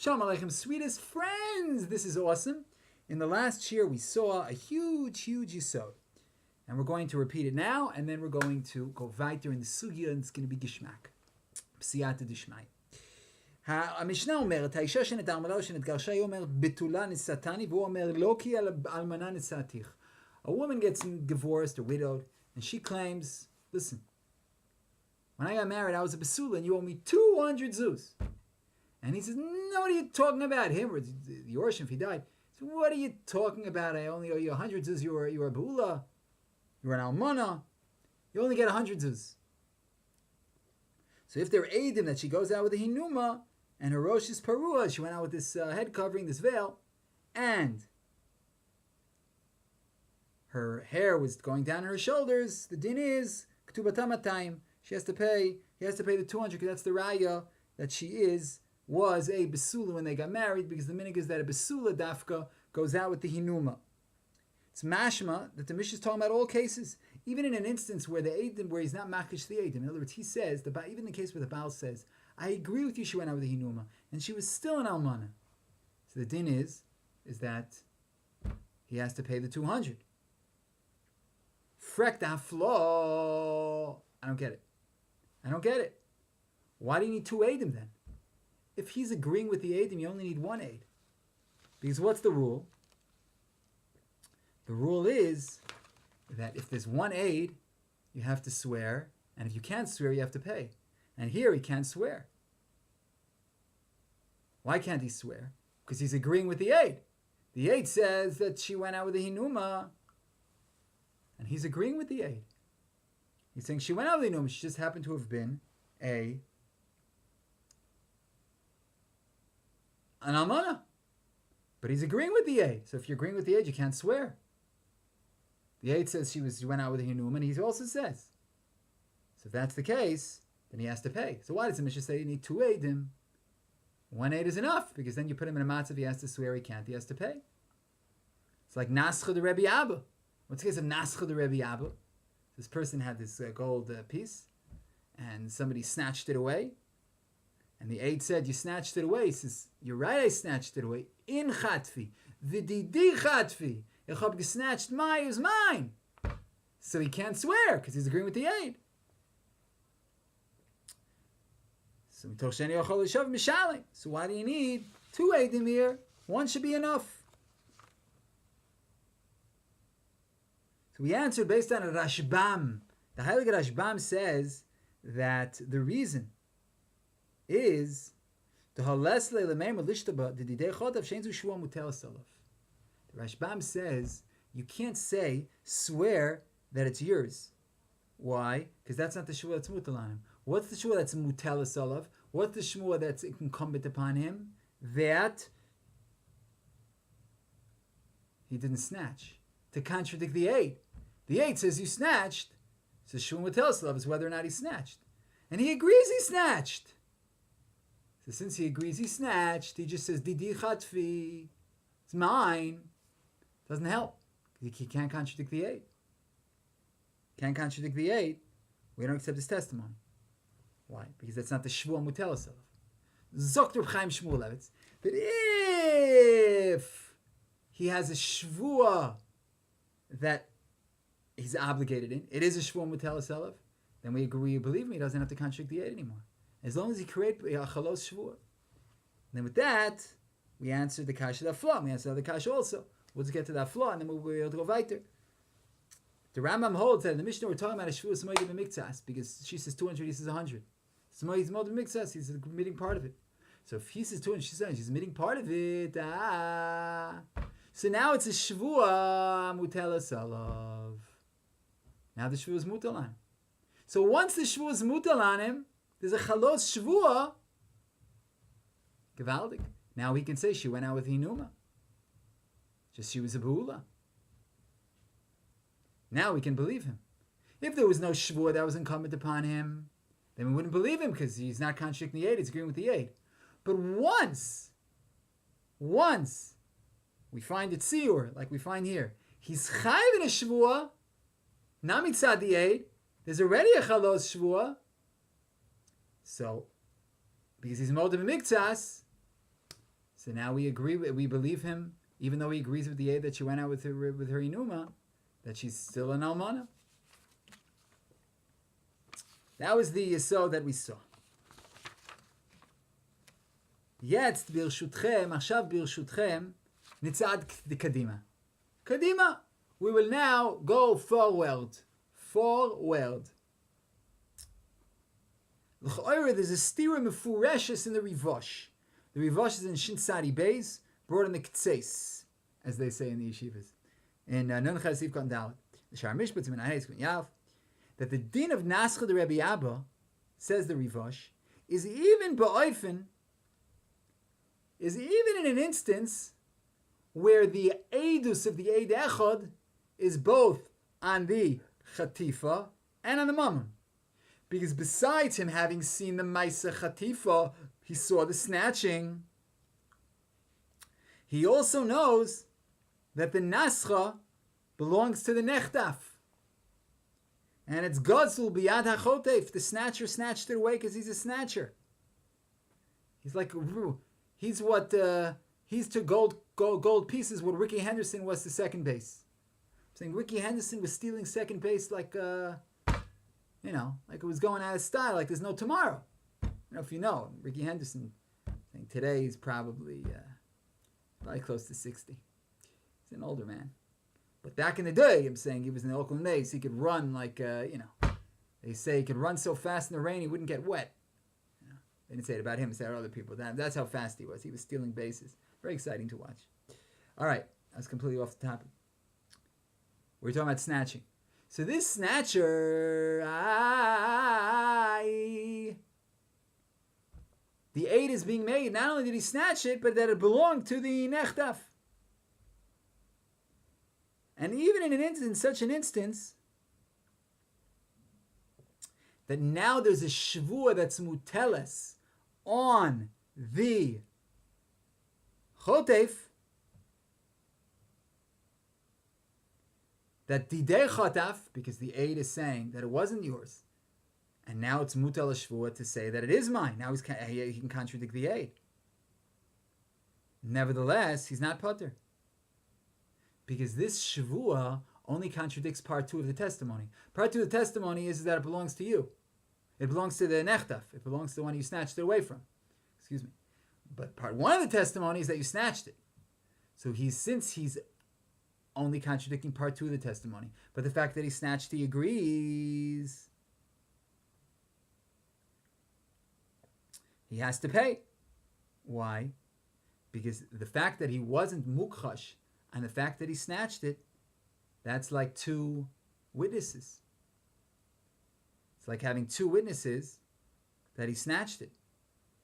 Shalom Aleichem, sweetest friends! This is awesome. In the last year, we saw a huge yisod. And we're going to repeat it now, and then we're going to go weiter in the sugya, and it's going to be gishmak. Psiyata dishmai. המשנה אומרת, האישה שנתערמלה או שנתגרשה, היא אומרת, בתולה נשאתני, והוא אומר, לא כי אלמנה נשאתיך. A woman gets divorced or widowed, and she claims, listen, when I got married, I was a basula, and you owe me 200 zuz. And he says, no, what are you talking about? Him or the Yorshim, if he died. So what are you talking about? I only owe you 100 zuz. You were a ba'ula. You were an almana. You only get 100 zuz. So if they're aidim that she goes out with a hinuma, and her rosh is parua, she went out with this head covering, this veil, and her hair was going down her shoulders, the din is, k'tubatam she has to pay, he has to pay the 200, because that's the raya that she was a besula when they got married, because the minig is that a besula dafka goes out with the hinuma. It's mashma that the Mishnah is talking about all cases, even in an instance where the Eidim, where he's not makish the Eidim. In other words, he says, even in the case where the Baal says, I agree with you, she went out with the hinuma, and she was still an almana. So the din is that he has to pay the 200. Frek da flaw. I don't get it. Why do you need two Eidim then? If he's agreeing with the Eidim, you only need one Eid. Because what's the rule? The rule is that if there's one Eid, you have to swear, and if you can't swear, you have to pay. And here he can't swear. Why can't he swear? Because he's agreeing with the Eid. The Eid says that she went out with the hinuma, and he's agreeing with the Eid. He's saying she went out with the hinuma, she just happened to have been an almana. But he's agreeing with the Eid. So if you're agreeing with the Eid, you can't swear. The Eid says she went out with a hinuma, and he also says. So if that's the case, then he has to pay. So why does the Mishnah say you need two Eidim? One Eid is enough, because then you put him in a matzav, he has to swear, he can't, he has to pay. It's like Nascha the Rebbe Abba. What's the case of Nascha the Rebbe Abba? This person had this gold piece, and somebody snatched it away. And the Eid said, you snatched it away. He says, you're right, I snatched it away. In chatfi. V'didi chatfi. Ich hab gesnatched my is mine. So he can't swear, because he's agreeing with the Eid. So why do you need two Eidim here? One should be enough. So we answered based on a Rashbam. The Heilige Rashbam says that the reason is the Rashbam says you can't say swear that it's yours. Why? Because that's not the shvua that's mutal on him. What's the shvua that's mutelas alav? What's the shvua that's incumbent upon him? That he didn't snatch. To contradict the Eid. The Eid says you snatched. So shvua mutelas alav is whether or not he snatched. And he agrees he snatched. So since he agrees he snatched, he just says, Didi chatfi. It's mine. Doesn't help. He can't contradict the Eid. Can't contradict the Eid. We don't accept his testimony. Why? Because that's not the Shvuah Mutelas Alav. Zokt Reb Chaim Shmulevitz that if he has a Shvuah that he's obligated in, it is a Shvuah Mutelas Alav, then we agree, believe me, he doesn't have to contradict the Eid anymore. As long as he creates a Chalos Shvuah. Then with that, we answer the Kasha that flaw. We answer the Kasha also. We'll just get to that flaw, and then we'll be able to go weiter. The Rambam holds that in the Mishnah we're talking about a Shvuah Smoyed B'Miktzas, because she says 200, he says 100. Smoyed B'Miktzas, he's admitting part of it. So if he says 200, she says she's admitting part of it. So now it's a Shvuah Mutelas Alav. Now the Shvuah is mutal on him. So once the Shvuah is mutal on him, there's a Chalos Shvuah. Gevaldik. Now he can say she went out with Hinuma. Just she was a Ba'ula. Now we can believe him. If there was no Shvuah that was incumbent upon him, then we wouldn't believe him because he's not contradicting the Eid, he's agreeing with the Eid. But once we find it Siyur, like we find here, he's Chayiv in a Shvuah, not mitzad the Eid, there's already a Chalos Shvuah, so, because he's Moed B'Miktzas, So now we agree, we believe him, even though he agrees with the Eid that she went out with her Inuma, that she's still an Almana. That was the Yesod that we saw. Jetzt ברשותכם, עכשיו ברשותכם, נצעד קדימה. קדימה. We will now go forward. Forward. There's a stira mefureshes in the Rivosh. The Rivosh is in Shin Sadi Beis, brought in the Ktseis, as they say in the yeshivas. In Nun Chasiv Kon Dalet. The Shar Mishpat in Ayes Kun Yav, that the din of Nascha the Rebbe Abba, says the Rivosh, is even in an instance where the Eidus of the Eid Echad is both on the Chatifa and on the Mammon. Because besides him having seen the Maisa Chatifa, he saw the snatching, he also knows that the Nascha belongs to the Nechtaf. And it's Gazul Biyad HaChotef. The snatcher snatched it away because he's a snatcher. He's like, he's to gold pieces what Ricky Henderson was to second base. I'm saying Ricky Henderson was stealing second base like it was going out of style, like there's no tomorrow. I don't know if you know, Ricky Henderson, I think today he's probably close to 60. He's an older man. But back in the day, I'm saying he was in the Oakland A's, he could run like, they say he could run so fast in the rain he wouldn't get wet. They didn't say it about him, they said other people. That's how fast he was. He was stealing bases. Very exciting to watch. All right, I was completely off the topic. We're talking about snatching. So this snatcher, the aid is being made. Not only did he snatch it, but that it belonged to the Nechtaf. And even in such an instance, that now there's a shvua that's muteles on the chotef, that didei chataf, because the aid is saying that it wasn't yours, and now it's mutel shvua to say that it is mine. Now he can contradict the aid. Nevertheless, he's not pater, because this shvua only contradicts part 2 of the testimony. Part 2 of the testimony is that it belongs to you. It belongs to the nechtaf. It belongs to the one you snatched it away from. Excuse me. But part 1 of the testimony is that you snatched it. So since he's only contradicting part 2 of the testimony, but the fact that he snatched, he agrees. He has to pay. Why? Because the fact that he wasn't mukhash and the fact that he snatched it, that's like 2 witnesses. It's like having 2 witnesses that he snatched it.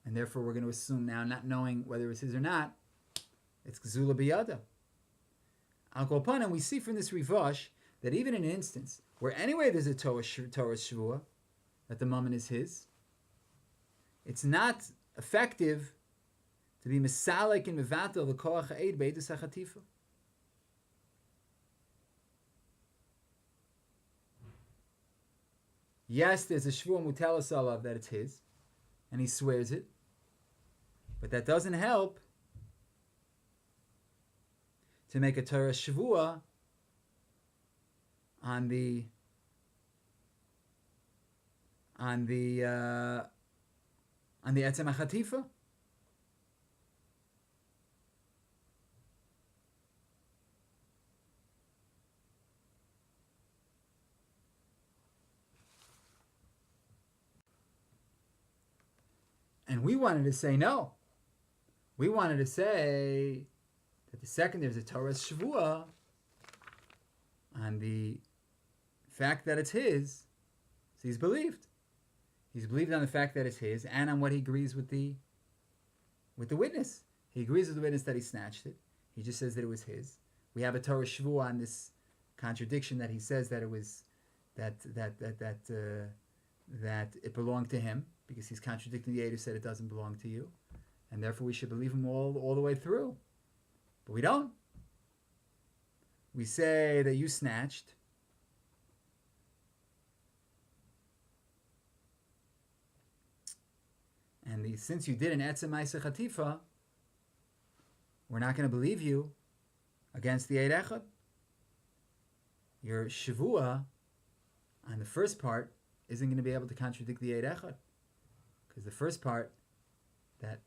And therefore we're going to assume now, not knowing whether it's his or not, it's Gzula Biyada. Al Kol Panim, we see from this Rivash that even in an instance where anyway there's a Torah Shvua, that the mammon is his, it's not effective to be Mesalik and Mevatel the Koach Ha'ed Beidus HaChatifa. Yes, there's a Shvua Mutelas Alav that it's his, and he swears it, but that doesn't help to make a Torah Shvua on the Etzem HaChatifa. And we wanted to say no. We wanted to say that the second there's a Torah Shvua on the fact that it's his, so he's believed. He's believed on the fact that it's his and on what he agrees with the witness. He agrees with the witness that he snatched it. He just says that it was his. We have a Torah Shvua on this contradiction that he says that it was that it belonged to him, because he's contradicting the Eid who said it doesn't belong to you, and therefore we should believe him all the way through. But we don't. We say that you snatched, and since you did an Etzem Ma'aseh Chatifa, we're not going to believe you against the Eid Echad. Your Shavua on the first part isn't going to be able to contradict the Eid Echad. Because the first part, that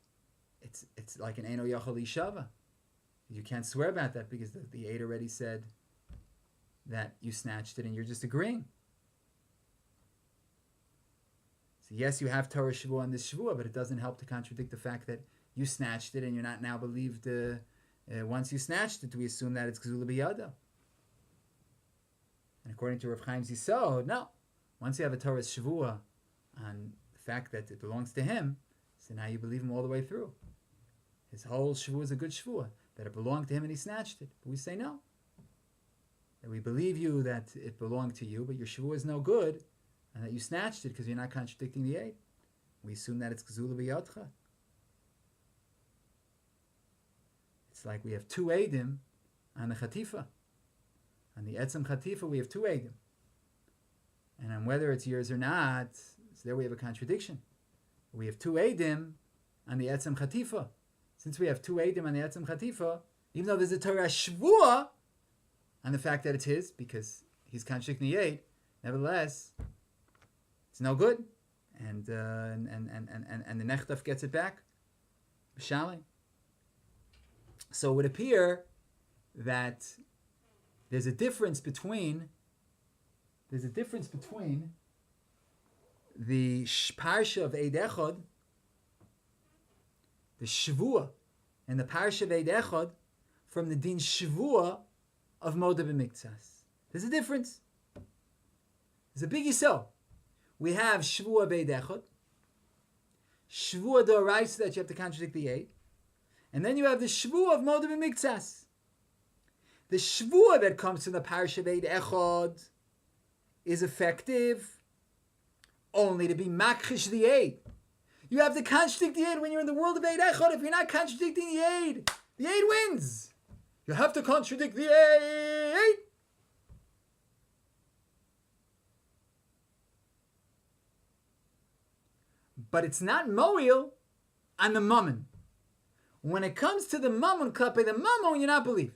it's like an Eino Yachal Ishava. You can't swear about that because the Eid already said that you snatched it and you're just agreeing. So yes, you have Torah Shavua on this Shavua, but it doesn't help to contradict the fact that you snatched it and you're not now believed. Once you snatched it, we assume that it's Gzula B'Yada. And according to Rav Chaim's Yisod, no. Once you have a Torah Shavua on the fact that it belongs to him, so now you believe him all the way through. His whole Shavua is a good Shavua, that it belonged to him and he snatched it. But we say no. That we believe you that it belonged to you, but your Shavua is no good, and that you snatched it because you're not contradicting the Eid. We assume that it's Gzula B'Yadcha. It's like we have two Eidim on the Chatifa. On the Etzem Chatifa, we have two Eidim. And on whether it's yours or not, so there we have a contradiction. We have two Eidim on the Etzem Chatifa. Since we have two Eidim on the Etzem Chatifa, even though there's a Torah Shvua on the fact that it's his, because he's contradicting the Eid, nevertheless, it's no good. And the Nechtaf gets it back. B'shalim. So it would appear that there's a difference between the parsha of Eid Echad, the Shvua, and the parsha of Eid Echad from the din Shvua of Moda B'Miktsas. There's a difference. There's a big yisod. We have Shvua B'Eid Echad, Shvua D'Oraisa that you have to contradict the Eid, and then you have the Shvua of Moda B'Miktsas. The Shvua that comes from the parsha of Eid Echad is effective only to be makrish the Eid. You have to contradict the Eid when you're in the world of Eid Echad. If you're not contradicting the Eid wins. You have to contradict the Eid. But it's not mo'il on the mammon. When it comes to the mammon, klape the mammon, you're not believed.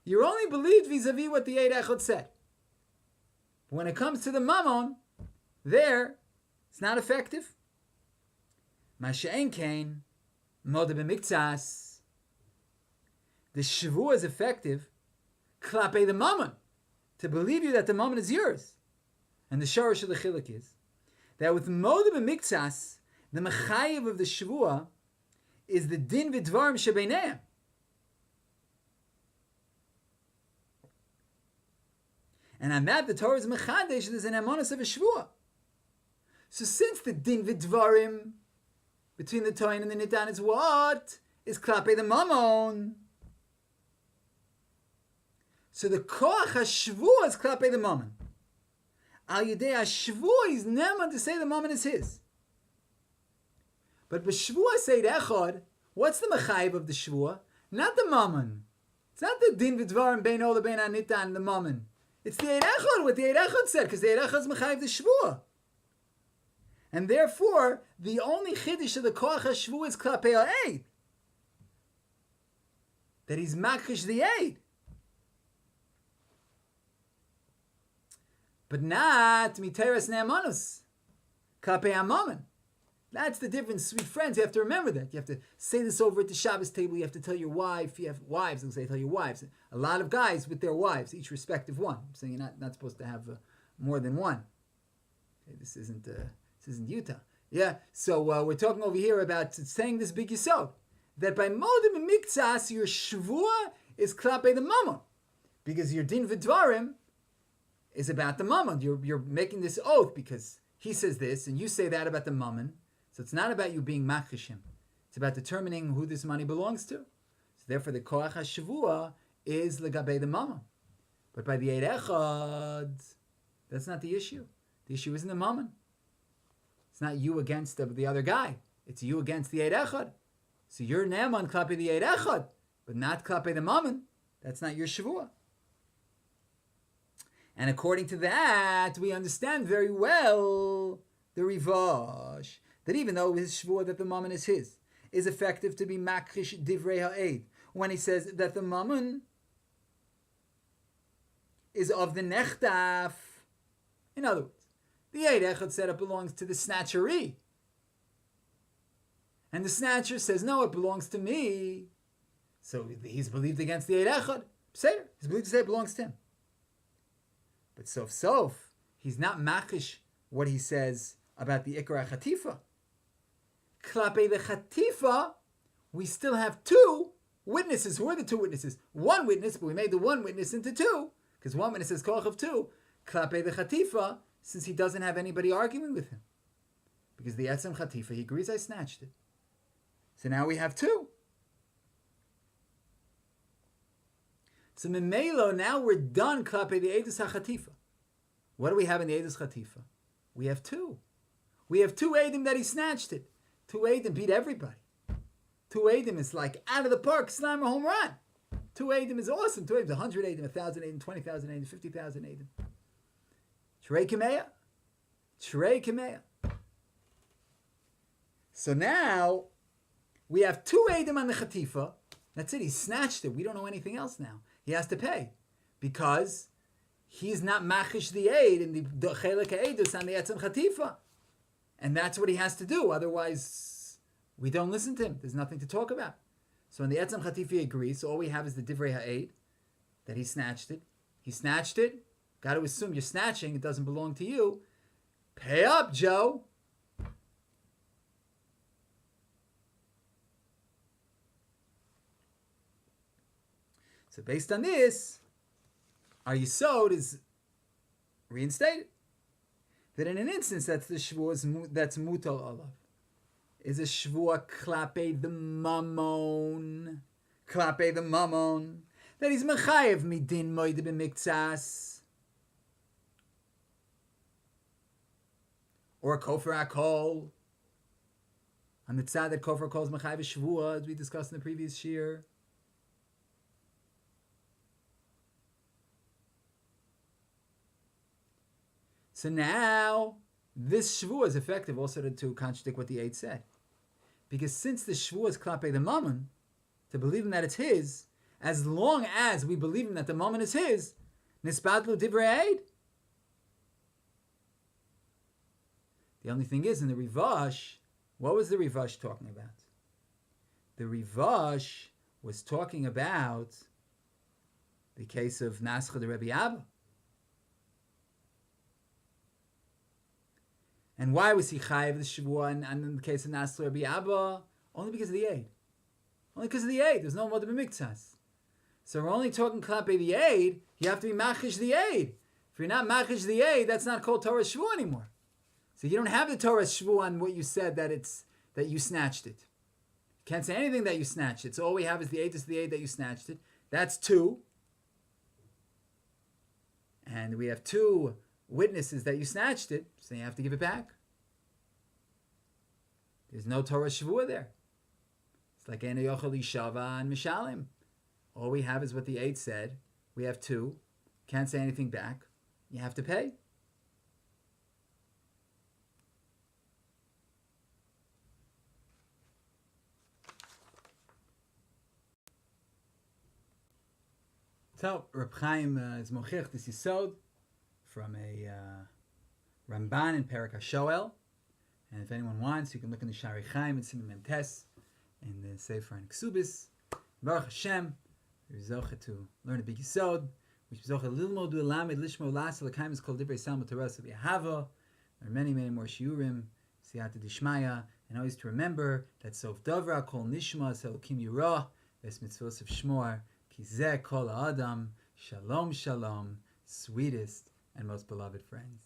You're only believed vis-a-vis what the Eid Echad said. When it comes to the mammon, there, it's not effective. Masha'en kain, moda b'miktsas. The Shavua is effective, klape the mammon, to believe you that the mammon is yours. And the shorish of the chiluk is that with moda b'miktsas, the mechayiv of the Shavua is the din v'dvarim shebeineim. And on that, the Torah is mechadesh. There's an emonus of a Shvua. So since the din v'dvarim between the Toin and the Nitan is what? Is klape the mammon. So the koach ha-shvua is klape the mammon. Al yidei ha-shvua is neman to say the mammon is his. But b'shvua Eid Echad, what's the mechayiv of the shvua? Not the mammon. It's not the din v'dvarim bein ola bein ha-Nitan, the mammon. It's the Eid Echad, what the Eid Echad said, because the Eid Echad is mechayiv the shvua. And therefore, the only chiddush of the koach ha-shvua is klape ha-Eid. That he's makrish the Eid. But not miteres ne'amanus. Klape ha-mammon. That's the difference, sweet friends. You have to remember that. You have to say this over at the Shabbos table. You have to tell your wife. You have wives. They'll say, tell your wives. A lot of guys with their wives, each respective one. I'm saying you're not supposed to have more than one. Okay, this isn't Utah. Yeah. So we're talking over here about saying this big yisod, that by modim and miktsas your shvua is klape the mammon, because your din v'dvarim is about the mammon. You're making this oath because he says this and you say that about the mammon. So it's not about you being makrishim. It's about determining who this money belongs to. So therefore the koach ha-shavua is legabe the mammon. But by the Eid Echad, that's not the issue. The issue isn't the mammon. It's not you against the other guy. It's you against the Eid Echad. So you're ne'eman klape the Eid Echad, but not klape the mammon. That's not your shavua. And according to that, we understand very well the Rivash, that even though his shvua that the mammon is his, is effective to be makrish divrei ha'ed. when he says that the mammon is of the nechdaf. In other words, the Eid Echad said it belongs to the snatcheree. And the snatcher says, no, it belongs to me. So he's believed against the Eid Echad. Seder. He's believed to say it belongs to him. But sof, he's not machish what he says about the Ikra Chatifa. Klape the Chatifa, we still have two witnesses. Who are the two witnesses? One witness, but we made the one witness into two, because one witness is koch of two. Klape the Chatifa, since he doesn't have anybody arguing with him. Because the Etzem Chatifa, he agrees I snatched it. So now we have two. So Memelo, now we're done klape the Eidus HaChatifa. What do we have in the Eidus Chatifa? We have two. We have two Eidim that he snatched it. Two Eidim beat everybody. Two Eidim is like out of the park, slam a home run. Two Eidim is awesome. Two Eidim is 100 Eidim, 1,000 Eidim, 20,000 Eidim, 50,000 Eidim. Shrei Kameya. Shrei Kameya. So now, we have two Eidim on the Chatifa. That's it. He snatched it. We don't know anything else now. He has to pay. Because he's not machish the Eid in the Chelek Eidus on the Etzem Chatifa. And that's what he has to do. Otherwise, we don't listen to him. There's nothing to talk about. So when the Etzem Chatifa he agrees, so all we have is the Divrei Ha'eid, that he snatched it. He snatched it. Got to assume you're snatching. It doesn't belong to you. Pay up, Joe. So based on this, our Yisod is reinstated. That in an instance, that's the Shvuas, that's Mutal Olav. Is a Shvua klape the Mammon. Klape the Mammon. That he's Mechayev midin moide b'miktsas. Or Kofar Akol. On the tzad that Kofar Akol is Mechayev Shvua, as we discussed in the previous shir. So now, this shvuah is effective also to contradict what the Eid said. Because since the shvuah is klape the mammon, to believe him that it's his, as long as we believe him that the mammon is his, nisbadlu divrei Eid. The only thing is, in the Rivash, what was the Rivash talking about? The Rivash was talking about the case of Nascha the Rebbe Abba. And why was he chayiv the Shavua and in the case of Nasla Rabbi Abba? Only because of the Eid. Only because of the Eid. There's no more to be miktsas. So we're only talking klape the Eid. You have to be machish the Eid. If you're not machish the Eid, that's not called Torah Shavua anymore. So you don't have the Torah Shavua on what you said that you snatched it. You can't say anything that you snatched it. So all we have is the Eid that you snatched it. That's two. And we have two witnesses that you snatched it, so you have to give it back. There's no Torah Shavua there. It's like Ena Yochel Shava and Mishalim. All we have is what the Eid said. We have two. Can't say anything back. You have to pay. So, Reb Chaim is mochich this Yisod from a Ramban in Perek HaShoel. And if anyone wants, you can look in the Shari Chaim and Simon Memtes in the Sefer and Ksubis. Baruch Hashem, we're zoche to learn a big Yisod, which is zoche lilmod u'elamed lishmo las l'kaim is called Divrei Salmo Torah v'Yahava. There are many, many more shiurim, siyata dishmaya, and always to remember that sof davra kol nishma selokim yirah, ves mitzvos of shmor, ki zeh kol ha'adam, shalom shalom, sweetest and most beloved friends.